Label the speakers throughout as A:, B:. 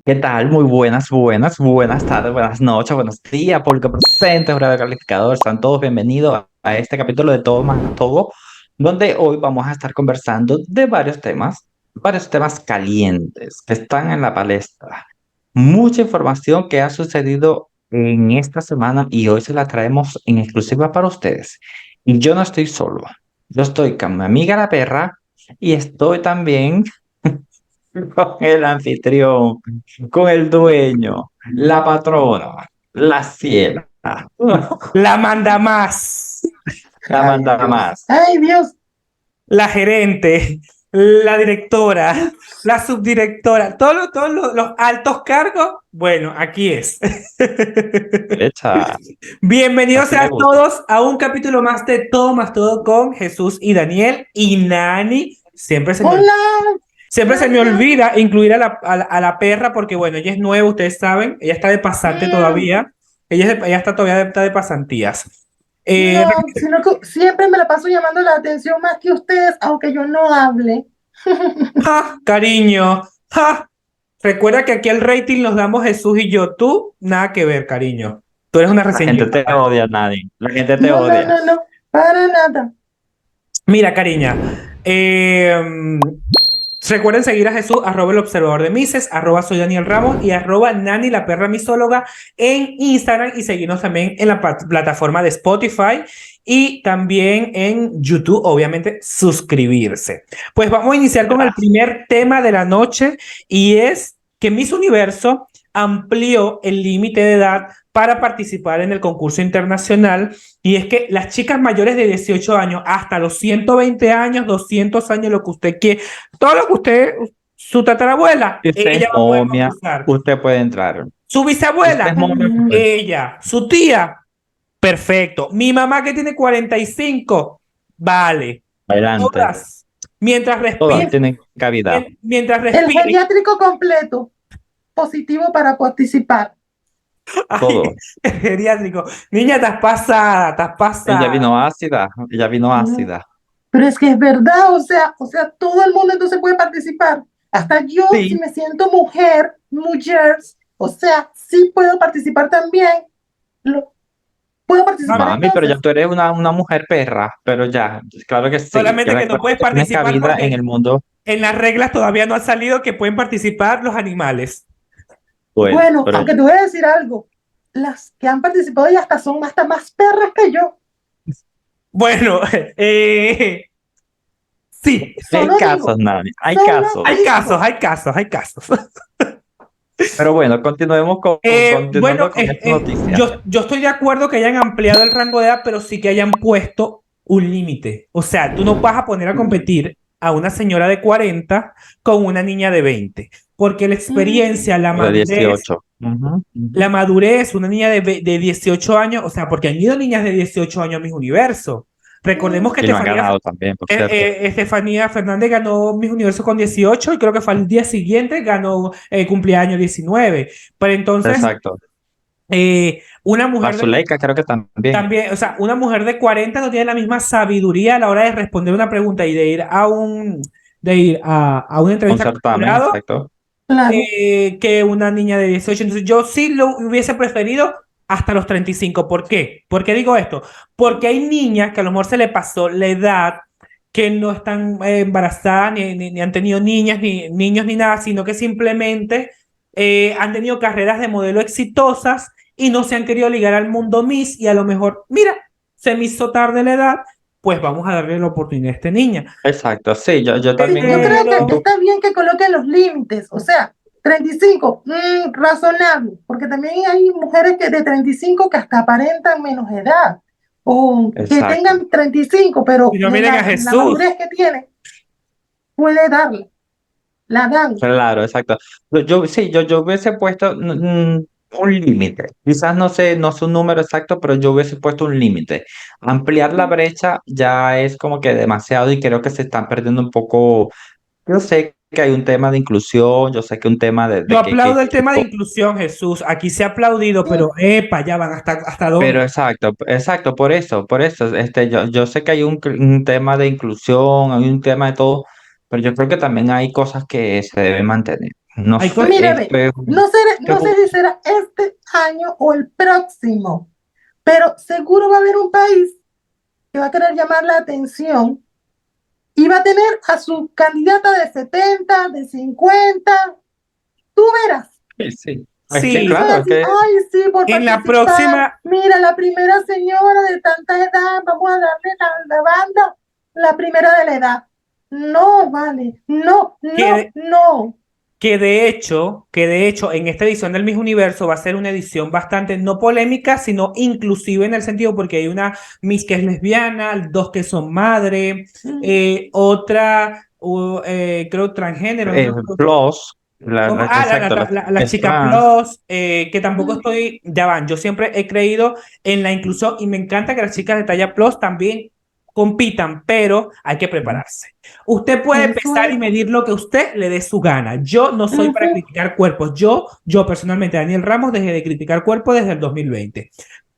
A: ¿Qué tal? Muy buenas tardes, buenas noches, buenos días, público presente, jurado calificador. Sean todos bienvenidos a este capítulo de Todo más Todo, donde hoy vamos a estar conversando de varios temas calientes que están en la palestra. Mucha información que ha sucedido en esta semana y hoy se la traemos en exclusiva para ustedes. Y yo no estoy solo, yo estoy con mi amiga la perra y estoy también con el anfitrión, con el dueño, la patrona, la ciela,
B: La manda más,
A: la
C: Ay,
A: manda
C: Dios.
A: más.
C: Ay, Dios.
B: la gerente, la directora, la subdirectora, todos los altos cargos. Bueno, aquí es.
A: Echa,
B: Bienvenidos
A: así me
B: sean
A: gusta.
B: todos a un capítulo más de Todo más Todo con Jesús y Daniel y Nani.
C: Hola.
B: Siempre se me
C: Hola.
B: olvida incluir a la perra porque, bueno, ella es nueva, ustedes saben, ella está de pasante
C: Mm,
B: todavía, ella está todavía de pasantías. Eh,
C: no, sino que siempre me la paso llamando la atención más que ustedes, aunque yo no hable.
B: ¡Ja, cariño! ¡Ja! Recuerda que aquí el rating los damos Jesús y yo. Tú, nada que ver, cariño. Tú eres una
A: La
B: recién
A: gente te
B: llegada.
A: odia, Nadie. La gente te
C: No, no,
A: odia.
C: no, no, para nada.
B: Mira, cariña. Recuerden seguir a Jesús, @ el observador de Mises, @ soy Daniel Ramos y @ Nani la perra misóloga en Instagram y seguirnos también en la plataforma de Spotify y también en YouTube, obviamente suscribirse. Pues vamos a iniciar con el
A: Gracias.
B: primer tema de la noche y es que Miss Universo amplió el límite de edad para participar en el concurso internacional y es que las chicas mayores de 18 años hasta los 120 años, 200 años, lo que usted quiera, todo lo que usted, su tatarabuela,
A: Si usted es
B: ella va a poder
A: momia,
B: concursar.
A: usted puede entrar.
B: Su
A: Si usted es
B: bisabuela,
A: momia, pues,
B: ella. Su tía, perfecto. Mi mamá que tiene 45, vale.
A: adelante.
B: Todas. Mientras
A: Todas
B: respire,
A: tienen cavidad.
B: mientras
C: El
B: respire.
C: geriátrico completo, positivo para participar.
B: Ay,
A: Todo.
B: el geriátrico. Niña, estás pasada, estás
A: Ella
B: pasada.
A: vino ácida. Ella vino
C: No,
A: ácida.
C: pero es que es verdad, o sea, todo el mundo entonces puede participar. Hasta yo, si
A: Sí.
C: me siento mujeres, o sea, sí puedo participar también. Lo, puedo participar
A: Mami, pero ya
C: entonces.
A: tú eres una mujer perra, pero ya, claro que sí.
B: Solamente que no
A: Recuerda
B: puedes
A: que tienes
B: participar
A: cabida en el
B: porque
A: mundo.
B: en las reglas todavía no ha salido que pueden participar los animales.
A: Bueno,
C: Bueno,
A: pero
C: aunque te voy a decir algo, las que han participado ya hasta son hasta más perras que yo.
B: Bueno, sí,
A: hay
C: Solo
A: casos,
C: digo,
A: Nani, hay
C: solo
A: casos.
B: hay casos,
C: digo.
B: hay casos, hay casos.
A: Pero bueno,
B: Bueno,
A: continuando con esta noticia.
B: yo estoy de acuerdo que hayan ampliado el rango de edad, pero sí que hayan puesto un límite. O sea, tú no vas a poner a competir a una señora de 40 con una niña de 20, porque la
C: Mm,
B: experiencia,
A: O de 18. Ujú,
B: la
A: ujú.
B: madurez, una niña de 18 años, o sea, porque han ido niñas de 18 años a Miss Universo. Recordemos que
A: Y lo han ganado también, por cierto.
B: Estefanía Fernández ganó Miss Universo con 18 y creo que fue al día siguiente ganó cumpleaños 19. Pero entonces,
A: Exacto.
B: una
A: La
B: mujer
A: Zuleika creo que también.
B: también, o sea, una mujer de 40 no tiene la misma sabiduría a la hora de responder una pregunta y de ir a una
A: Un
B: entrevista con el
A: certamen,
B: jurado
A: exacto.
C: claro.
B: que una niña de 18. Entonces, yo sí lo hubiese preferido hasta los 35. ¿Por qué? ¿Por qué digo esto? Porque hay niñas que a lo mejor se le pasó la edad, que no están embarazadas, ni han tenido niñas, ni niños, ni nada, sino que simplemente han tenido carreras de modelo exitosas y no se han querido ligar al mundo Miss y a lo mejor, mira, se me hizo tarde la edad, pues vamos a darle la oportunidad a esta niña.
A: Exacto, sí, yo
C: Sí,
A: también
C: yo creo que
B: Pero
C: está bien que coloquen los límites, o sea, 35, razonable, porque también hay mujeres que de 35 que hasta aparentan menos edad, o que
A: exacto.
C: tengan 35, pero
B: si no miren a
C: la
B: Jesús.
C: madurez que tienen puede darla, la dan.
A: Claro, exacto. Yo hubiese puesto un límite. Quizás no sé, no sé un número exacto, pero yo hubiese puesto un límite. Ampliar la brecha ya es como que demasiado y creo que se están perdiendo un poco. Yo sé que hay un tema de inclusión, yo sé que un tema
B: Yo
A: de
B: aplaudo el tema de inclusión, Jesús. Aquí se ha aplaudido, pero epa, ya van hasta
A: pero
B: dónde.
A: exacto, exacto, por eso, yo sé que hay un tema de inclusión, hay un tema de todo, pero yo creo que también hay cosas que se deben mantener. No
B: Hay
A: sé,
B: cosas...
C: Mira,
A: esto
C: ve,
A: es, esto
C: no sé si será este año o el próximo, pero seguro va a haber un país que va a querer llamar la atención y va a tener a su candidata de 70, de 50. Tú verás.
A: sí, sí. Es que
C: Ellos
B: Sí,
C: van
A: claro,
C: a
A: es
C: decir,
A: que
C: ay, sí, por
B: en la
C: participar.
B: próxima,
C: Mira, la primera señora de tanta edad, vamos a darle la banda, la primera de la edad. No, vale, no, no,
B: que,
C: no.
B: que de hecho, en esta edición del Miss Universo va a ser una edición bastante no polémica, sino inclusive en el sentido porque hay una Miss que es lesbiana, dos que son madre, otra, creo, transgénero, ¿no?
A: plus,
B: ¿Cómo?
A: exacto,
B: La
A: es
B: chica
A: trans,
B: plus, que tampoco estoy, ya van, yo siempre he creído en la inclusión y me encanta que las chicas de talla plus también compitan, pero hay que prepararse. Usted puede
C: Eso
B: pesar
C: es.
B: y medir lo que usted le dé su gana. Yo no soy para
C: Ujú.
B: criticar cuerpos. Yo personalmente, Daniel Ramos, dejé de criticar cuerpos desde el 2020.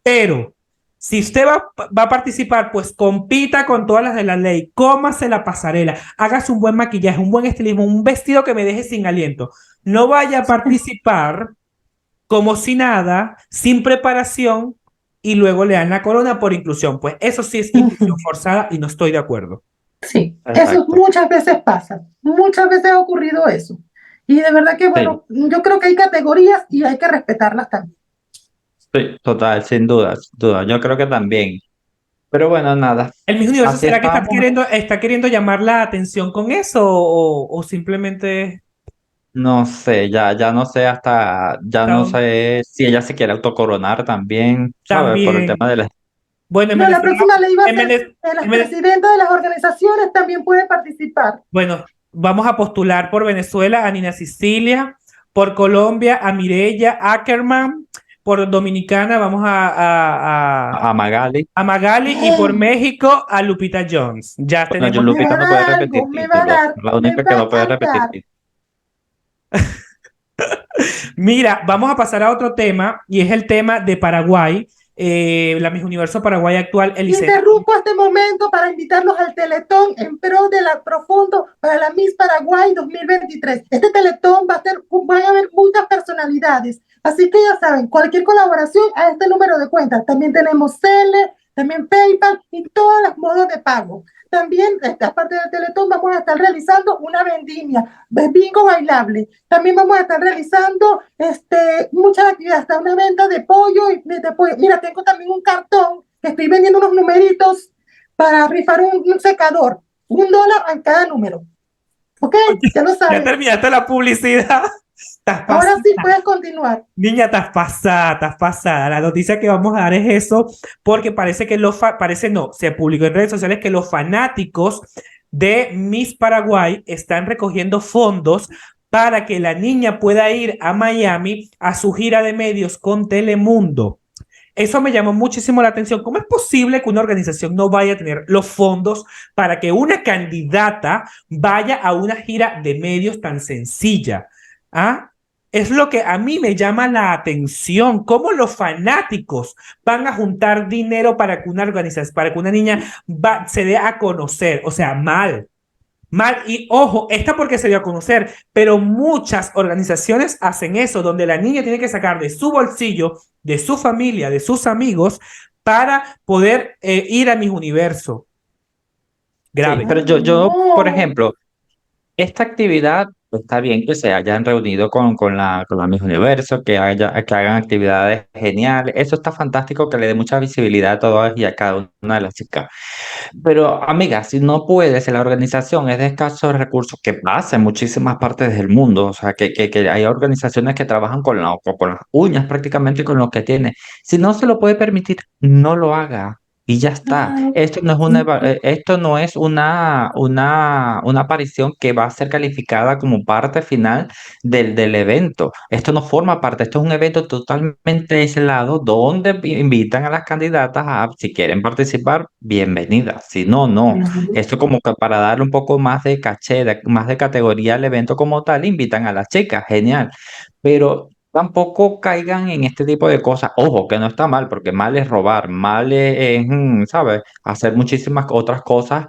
B: Pero si usted va a participar, pues compita con todas las de la ley, cómase la pasarela, hágase un buen maquillaje, un buen estilismo, un vestido que me deje sin aliento. No vaya a participar como si nada, sin preparación, y luego le dan la corona por inclusión. Pues eso sí es inclusión
C: Ujú.
B: forzada y no estoy de acuerdo.
C: Sí, eso
A: exacto,
C: muchas veces pasa, muchas veces ha ocurrido eso. Y de verdad que,
A: sí,
C: bueno, yo creo que hay categorías y hay que respetarlas también.
A: sí, total, sin duda, sin duda, yo creo que también, pero bueno, nada,
B: ¿El Miss Universo
A: así
B: será que
A: estamos,
B: está queriendo llamar la atención con eso o simplemente
A: no sé, ya no sé hasta, ya no
B: está
A: sé si ella se quiere autocoronar también, ¿sabes? Por el tema
B: también?
A: de la...
B: Bueno,
C: No, la próxima ley va a
B: En
C: ser
B: Vene-
C: las
B: en Vene-
C: presidentas de las organizaciones también pueden participar.
B: bueno, vamos a postular por Venezuela a Nina Sicilia, por Colombia a Mireya Ackerman, por Dominicana vamos
A: A Magali,
B: a Magali y por
C: ¡Eh!
B: México a Lupita Jones. Ya
A: bueno, yo
B: tenemos.
C: Me va
A: Lupita
C: a
A: no puede
C: dar
A: repetir
C: algo, me va a
A: título,
C: dar,
A: la
C: me
A: única que
C: va
A: no puede
C: a
A: repetir
C: dar.
A: título.
B: Mira, vamos a pasar a otro tema y es el tema de Paraguay. La Miss Universo Paraguay actual, Elisenda.
C: Interrumpo este momento para invitarlos al Teletón en pro de la Profundo para la Miss Paraguay 2023. Este Teletón van a haber muchas personalidades, así que ya saben, cualquier colaboración a este número de cuentas. También tenemos Cele, también PayPal y todos los modos de pago. También, aparte del Teletón, vamos a estar realizando una vendimia, bingo bailable. También vamos a estar realizando muchas actividades, hasta una venta de pollo y de pollo. Mira, tengo también un cartón que estoy vendiendo unos numeritos para rifar un secador. $1 en cada número. ¿Ok? Ya lo
B: Ya
C: sabes.
B: terminaste la publicidad. Estás
C: Ahora
B: pasada.
C: sí puedes continuar.
B: Niña, estás pasada, estás pasada. La noticia que vamos a dar es eso, porque parece que parece no, se publicó en redes sociales que los fanáticos de Miss Paraguay están recogiendo fondos para que la niña pueda ir a Miami a su gira de medios con Telemundo. Eso me llamó muchísimo la atención. ¿Cómo es posible que una organización no vaya a tener los fondos para que una candidata vaya a una gira de medios tan sencilla? ¿Ah? Es lo que a mí me llama la atención. ¿Cómo los fanáticos van a juntar dinero para que una organización, para que una niña se dé a conocer? O sea, mal. Mal, y ojo, esta porque se dio a conocer, pero muchas organizaciones hacen eso, donde la niña tiene que sacar de su bolsillo, de su familia, de sus amigos, para poder ir a mis universo.
A: Sí,
B: Grave.
A: pero
C: Ay,
A: por
C: no.
A: ejemplo, esta actividad está bien que se hayan reunido con la Miss Universo, que hagan actividades geniales. Eso está fantástico, que le dé mucha visibilidad a todas y a cada una de las chicas. Pero, amiga, si no puede, si la organización es de escasos recursos, que pasa en muchísimas partes del mundo, o sea, que hay organizaciones que trabajan con las uñas prácticamente con lo que tiene. Si no se lo puede permitir, no lo haga. Y ya está.
C: Ah,
A: Esto no es una aparición que va a ser calificada como parte final del evento. Esto no forma parte, esto es un evento totalmente aislado donde invitan a las candidatas a, si quieren participar, bienvenidas. Si no, no.
C: ujú.
A: Esto como que para darle un poco más de caché, más de categoría al evento como tal, invitan a las chicas, genial. Pero tampoco caigan en este tipo de cosas. Ojo, que no está mal, porque mal es robar, mal ¿sabes? Hacer muchísimas otras cosas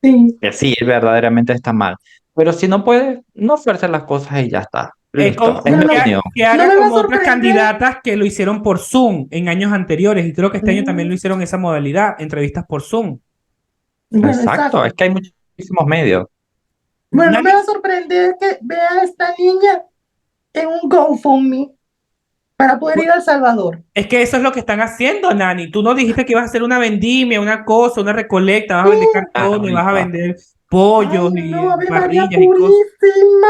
C: Sí.
A: que sí, verdaderamente está mal. Pero si no puedes, no fuerces las cosas y ya está. Listo, es
C: Bueno,
A: mi
C: no,
A: opinión.
B: Que
C: no
B: haga
C: me va a
B: como otras
C: sorprender.
B: candidatas que lo hicieron por Zoom en años anteriores. Y creo que este año también lo
C: Mm,
B: hicieron esa modalidad, entrevistas por Zoom.
C: bueno,
A: Exacto, es
C: exacto.
A: que hay muchísimos medios.
C: Bueno, no me
B: Nadie-
C: va a sorprender que vea a esta niña en un GoFundMe para poder ir a El Salvador.
B: Es que eso es lo que están haciendo, Nani. Tú no dijiste que ibas a hacer una vendimia, una cosa, una recolecta, vas a vender
C: Sí.
B: cartones, vas a
A: Ahorita.
B: vender
C: Ay,
B: pollos y
C: no, Ave María
B: parrillas y cosas.
C: Purísima.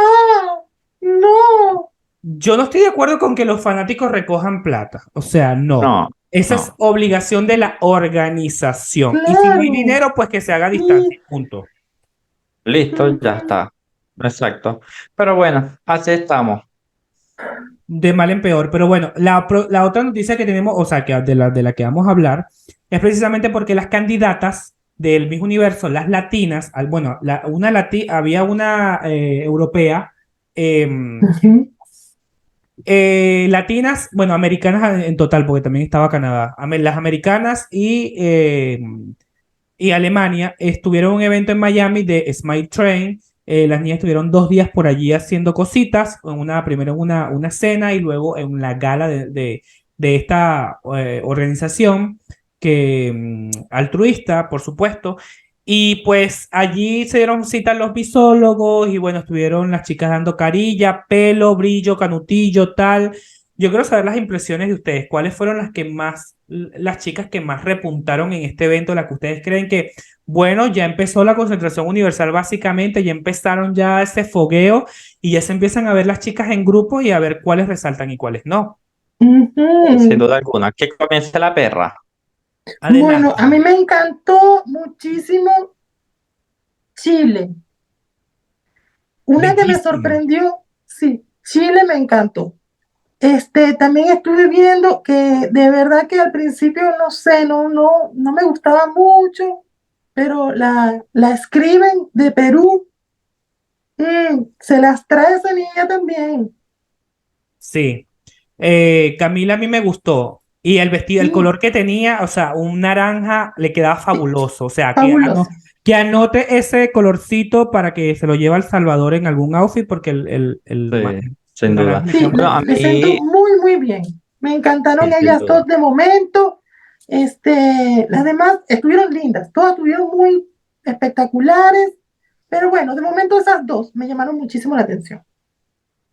C: No.
B: Yo no estoy de acuerdo con que los fanáticos recojan plata. O sea, no.
A: No,
B: Esa es
A: no.
B: obligación de la organización. Y si no hay
C: Claro.
B: dinero, pues que se haga a distancia.
C: Y,
B: Punto.
A: Listo, ya
C: ujú,
A: está. Exacto. Pero bueno, así estamos.
B: De mal en peor. Pero bueno, la otra noticia que tenemos, o sea, que de la que vamos a hablar, es precisamente porque las candidatas del Miss Universo, las latinas, bueno, había una europea, em,
C: ujú,
B: latinas, bueno, americanas en total, porque también estaba Canadá. Las americanas y Alemania estuvieron en un evento en Miami de Smile Train. Las niñas estuvieron 2 días por allí haciendo cositas, primero en una cena y luego en la gala de esta organización altruista, por supuesto. Y pues allí se dieron cita los visólogos y bueno, estuvieron las chicas dando carilla, pelo, brillo, canutillo, tal. Yo quiero saber las impresiones de ustedes. ¿Cuáles fueron las chicas que más repuntaron en este evento, las que ustedes creen que, bueno, ya empezó la concentración universal básicamente, ya empezaron ya ese fogueo y ya se empiezan a ver las chicas en grupos y a ver cuáles resaltan y cuáles no?
A: Sin
C: ujú.
A: duda alguna. Que comience la perra.
C: Bueno,
B: Adelante,
C: a mí
B: Dani.
C: me encantó muchísimo Chile. Una que me
B: Bellísima.
C: sorprendió, sí, Chile me encantó. También estuve viendo que de verdad que al principio no sé, no me gustaba mucho, pero la escriben de Perú, se las trae esa niña también.
B: Sí. Camila a mí me gustó. Y el vestido, el
C: Sí,
B: color que tenía, o sea, un naranja le quedaba
C: sí,
B: fabuloso. O sea,
C: fabuloso.
B: que anote ese colorcito para que se lo lleve al Salvador en algún outfit, porque
A: Sí,
B: el
A: sin duda.
B: naranja le queda
C: Sí,
B: muy
A: Bueno, a
B: bien.
C: le sentó
A: mí,
C: muy, muy bien. Me encantaron
A: sí, sin
C: ellas
A: duda.
C: dos de momento. Las demás estuvieron lindas, todas estuvieron muy espectaculares, pero bueno, de momento esas dos me llamaron muchísimo la atención.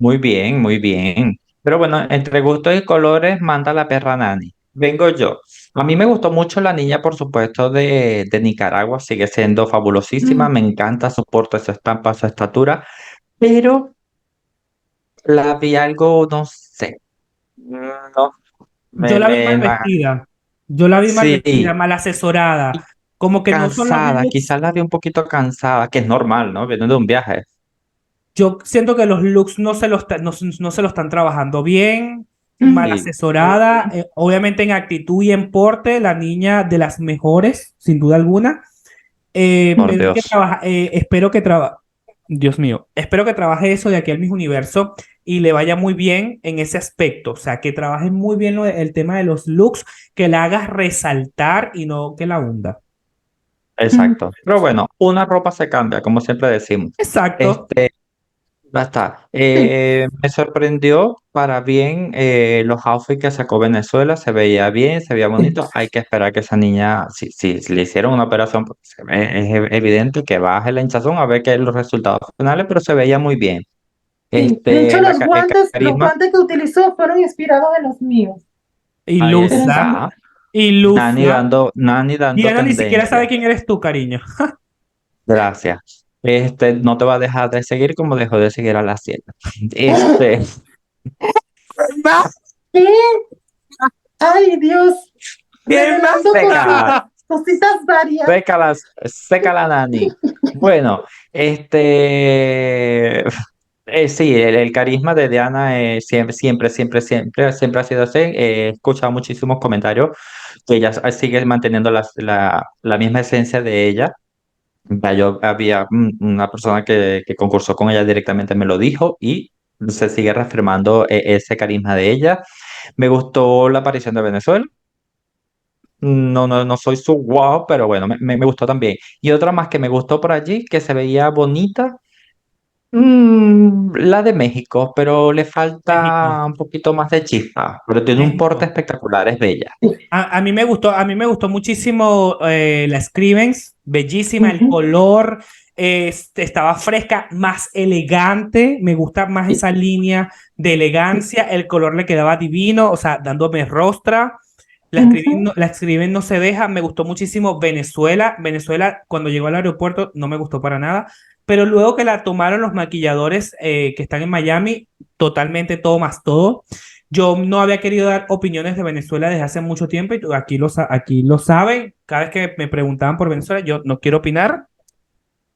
A: Muy bien, muy bien. Pero bueno, entre gustos y colores manda la perra Nani. Vengo yo. A mí me gustó mucho la niña, por supuesto, de Nicaragua. Sigue siendo fabulosísima.
C: Mm,
A: Me encanta, soporto su estampa, su estatura. Pero la vi algo, no sé. No,
B: Yo la vi mal vestida. Yo la vi mal vestida,
A: sí,
B: mal asesorada. Como que no son los
A: cansada.
B: looks.
A: Quizás la vi un poquito cansada, que es normal, ¿no? Viendo de un viaje.
B: Yo siento que los looks no se lo están trabajando bien, mal
C: mm,
A: Y,
B: asesorada, obviamente en actitud y en porte, la niña de las mejores, sin duda alguna.
A: por
B: Pero
A: Dios.
B: espero que trabaje, Dios mío, espero que trabaje eso de aquí al Miss Universo y le vaya muy bien en ese aspecto. O sea, que trabaje muy bien el tema de los looks, que la hagas resaltar y no que la hunda.
C: mm.
A: Exacto. Pero bueno, una ropa se cambia, como siempre decimos.
B: Exacto.
A: Este, ya está.
C: Sí,
A: Me sorprendió para bien los outfits que sacó Venezuela. Se veía bien, se veía
C: sí,
A: bonito. Hay que esperar que esa niña, si le hicieron una operación, porque es evidente que baje la hinchazón a ver qué es los resultados finales, pero se veía muy bien.
C: sí. De hecho,
A: El
C: los
A: carisma,
C: guantes que utilizó fueron inspirados en los míos.
A: ahí
C: Pero
B: Ilusa,
A: está.
B: ilusa.
A: Nani dando
B: Diana ni siquiera sabe
A: tendencia.
B: quién eres tú, cariño.
A: Gracias. No te va a dejar de seguir como dejó de seguir a la siete. Este,
C: ¿qué? Ay, Dios,
B: ¿Qué más?
C: revelando
A: seca.
C: cositas varias.
A: Seca la nani. Bueno, sí, el carisma de Diana siempre ha sido así. He escuchado muchísimos comentarios que ella sigue manteniendo la misma esencia de ella. Ya yo había una persona que concursó con ella directamente, me lo dijo y se sigue reafirmando ese carisma de ella. Me gustó la aparición de Venezuela. No soy su wow, pero bueno, me gustó también. Y otra más que me gustó por allí, que se veía bonita, La de México, pero le
B: México,
A: falta un poquito más de chispa, pero tiene un porte
B: México.
A: espectacular, es bella.
B: A mí me gustó muchísimo la Scrivens, bellísima, el
C: Ujú.
B: color, estaba fresca, más elegante, me gusta más esa línea de elegancia, el color le quedaba divino, o sea, dándome rostra.
C: Ujú.
B: La Scriven no se deja, me gustó muchísimo Venezuela. Venezuela, cuando llegó al aeropuerto, no me gustó para nada, pero luego que la tomaron los maquilladores que están en Miami, totalmente todo más todo. Yo no había querido dar opiniones de Venezuela desde hace mucho tiempo y aquí lo saben. Cada vez que me preguntaban por Venezuela, yo no quiero opinar,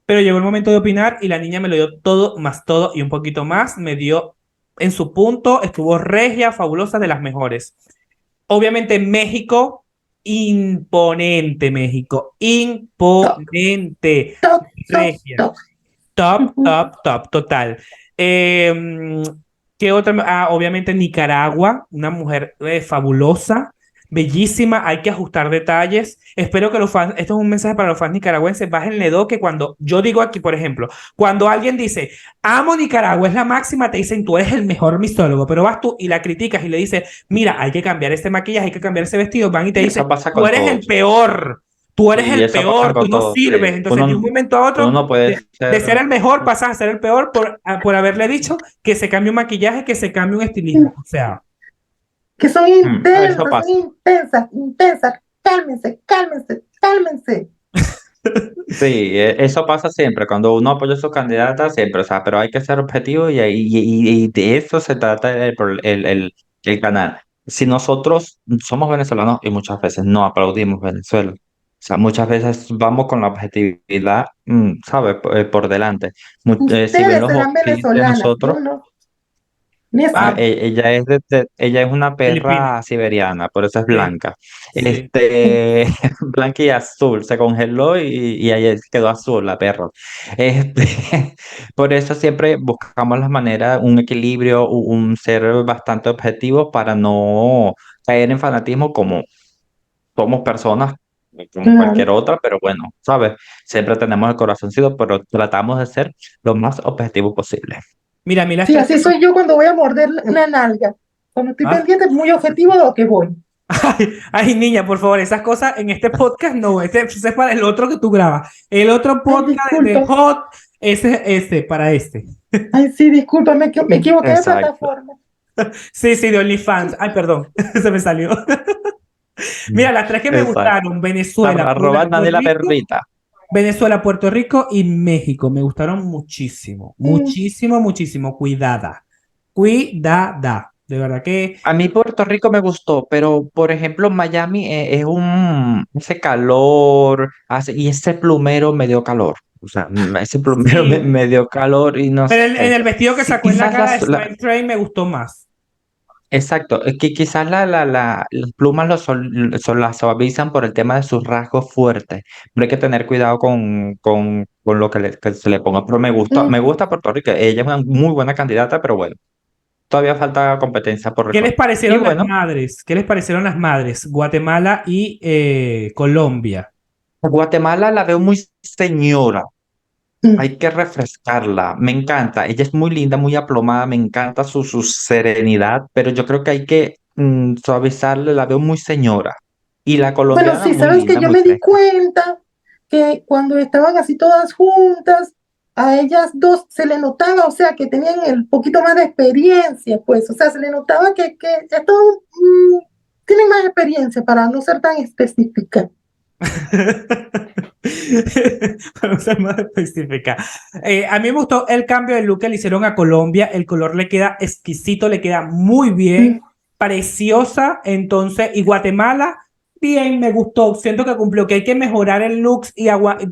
B: pero llegó el momento de opinar y la niña me lo dio todo, más todo y un poquito más. Me dio en su punto, estuvo regia, fabulosa, de las mejores. Obviamente México, imponente México,
C: Top,
B: imponente,
C: top, top,
B: regia.
C: top.
B: Top,
C: Ujú.
B: top, top, total. Eh, ¿Qué otra? Obviamente Nicaragua, una mujer fabulosa, bellísima, hay que ajustar detalles. Espero que los fans, esto es un mensaje para los fans nicaragüenses, bájenle dos que cuando yo digo aquí, por ejemplo, cuando alguien dice, amo Nicaragua, es la máxima, te dicen, tú eres el mejor mistólogo, pero vas tú y la criticas y le dices, mira, hay que cambiar este maquillaje, hay que cambiar ese vestido, van y te
A: Y
B: dicen,
A: eso pasa
B: tú
A: con
B: eres el
A: todos.
B: peor. Tú eres
A: Y
B: el
A: eso pasa
B: peor, tú
A: con
B: no
A: todos. Sí.
B: sirves. Entonces, de un momento a
A: Uno
B: otro,
A: no puede
B: de ser
A: ser.
B: el mejor, pasas a ser el peor por haberle dicho que se cambie un maquillaje, que se cambie un estilismo.
C: Sí,
B: O sea,
C: que
A: Eso
C: son
A: pasa.
C: intensas, intensas. Cálmense, cálmense, cálmense.
A: Sí, eso pasa siempre, cuando uno apoya a su candidata, siempre, o sea, pero hay que ser objetivo y de eso se trata el canal. Si nosotros somos venezolanos y muchas veces no aplaudimos Venezuela, o sea, muchas veces vamos con la objetividad, ¿sabes? Por delante. Si ven
C: Ustedes
A: los
C: serán
A: feeds de
C: venezolanas, yo
A: nosotros,
C: no. Necio.
A: ella es una
B: Filipina.
A: perra siberiana, por eso es
B: Sí,
A: blanca.
B: sí.
A: Blanca y azul, se congeló y ahí quedó azul la perra. Este, por eso siempre buscamos la manera, un equilibrio, un ser bastante objetivo para no caer en fanatismo como somos personas, como cualquier
C: Claro.
A: otra, pero bueno, ¿sabes? Siempre tenemos el corazoncito, pero tratamos de ser lo más objetivo posible.
B: Mira, a mí las
C: Sí,
B: tres que
C: así
B: me...
C: soy yo cuando voy a morder una nalga. Cuando estoy
B: ¿Ah?
C: pendiente, muy objetivo de lo que voy.
B: Ay, niña, por favor, esas cosas en este podcast no, ese es para el otro que tú grabas. El otro
C: Ay,
B: podcast de
C: disculpa.
B: Hot, para este.
C: Ay, sí, disculpa, me equivoqué de
A: Exacto.
C: plataforma.
B: Sí, sí, de OnlyFans. Ay, perdón, se me salió. Mira, las tres que me
A: Exacto.
B: gustaron, Venezuela,
A: Arroba
B: Puerto
A: nadie la
B: Rico.
A: perrita.
B: Venezuela, Puerto Rico y México me gustaron muchísimo,
C: Mm.
B: muchísimo, muchísimo. Cuidada, cuidada. De verdad que
A: A mí Puerto Rico me gustó, pero por ejemplo Miami es ese calor y ese plumero me dio calor. O sea, ese plumero
B: sí.
A: me dio calor y no
B: Pero en
A: sé.
B: el vestido que
A: Sí,
B: sacó en la
A: quizás
B: cara de Smile Train me gustó más.
A: exacto, es que quizás las plumas las suavizan por el tema de sus rasgos fuertes. Pero hay que tener cuidado con lo que se le ponga. Pero me
C: Mm.
A: gusta Puerto Rico. Ella es una muy buena candidata, pero bueno. Todavía falta competencia por
B: ¿Qué les
A: recorrer. Y
B: parecieron las
A: bueno,
B: madres? ¿Qué les parecieron las madres? Guatemala y Colombia.
A: Guatemala la veo muy señora.
C: Mm.
A: Hay que refrescarla. Me encanta. Ella es muy linda, muy aplomada. Me encanta su serenidad, pero yo creo que hay que suavizarle. La veo muy señora. Y la
C: Bueno,
A: colombiana
C: sí,
A: muy
C: sabes que
A: linda,
C: yo
A: muy
C: me di
A: fresca.
C: cuenta que cuando estaban así todas juntas, a ellas dos se le notaba, o sea, que tenían el poquito más de experiencia, pues, o sea, se le notaba que esto tienen más experiencia para no ser tan específica.
B: Para ser más específica. A mí me gustó el cambio de look que le hicieron a Colombia. El color le queda exquisito, le queda muy
C: Mm.
B: bien, preciosa. Entonces, y Guatemala, bien, me gustó. Siento que cumplió, que hay que mejorar el look,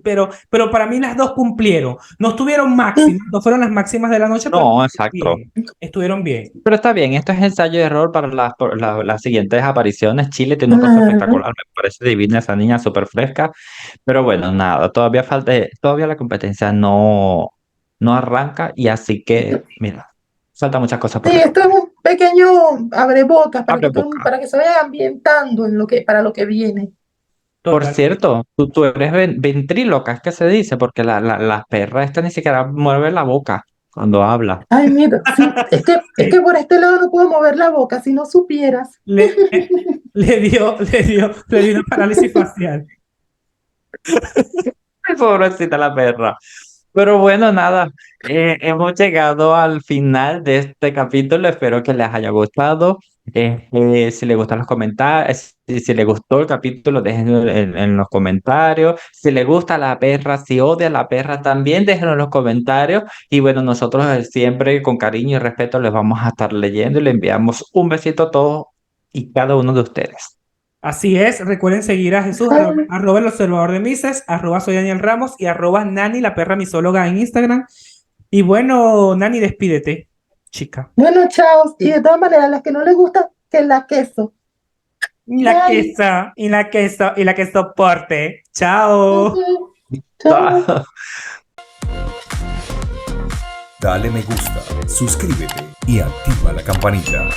B: pero para mí las dos cumplieron. No estuvieron
C: Mm.
B: máximas, no fueron las máximas de la noche, pero
A: No, exacto.
B: bien, estuvieron bien.
A: Pero está bien, esto es ensayo de error para las siguientes apariciones. Chile tiene un rostro
C: Claro.
A: espectacular, me parece divina esa niña, súper fresca. Pero bueno, nada, todavía la competencia no arranca y así que, mira, faltan muchas cosas
C: Sí,
A: por
C: esto es
A: recorrer.
C: un pequeño abrebocas para
A: Abre
C: que
A: boca.
C: para que se vayan ambientando en para lo que viene.
A: Por
B: Totalmente.
A: cierto, tú eres ventríloca, es que se dice, porque la perra esta ni siquiera mueve la boca. cuando habla.
C: Ay, mira, sí, es que por este lado no puedo mover la boca, si no supieras.
B: Le, le dio una parálisis facial.
A: Ay, pobrecita la perra. Pero bueno, nada, hemos llegado al final de este capítulo. Espero que les haya gustado. Si les gustan los comentarios, si les gustó el capítulo, déjenlo en los comentarios. Si les gusta la perra, si odia a la perra, también déjenlo en los comentarios. Y bueno, nosotros siempre con cariño y respeto les vamos a estar leyendo y le enviamos un besito a todos y cada uno de ustedes.
B: Así es, recuerden seguir a Jesús,
C: Ay,
B: arroba el observador de Mises, arroba soy Daniel Ramos y arroba Nani, la perra misóloga en Instagram. Y bueno, Nani, despídete, chica.
C: bueno, chao. Y de todas maneras, a las que no les gusta, que la queso.
B: Y la
C: Bye.
B: queso, y la queso, y la que soporte. Chao.
C: Ujú. Chao.
D: Dale me gusta, suscríbete y activa la campanita.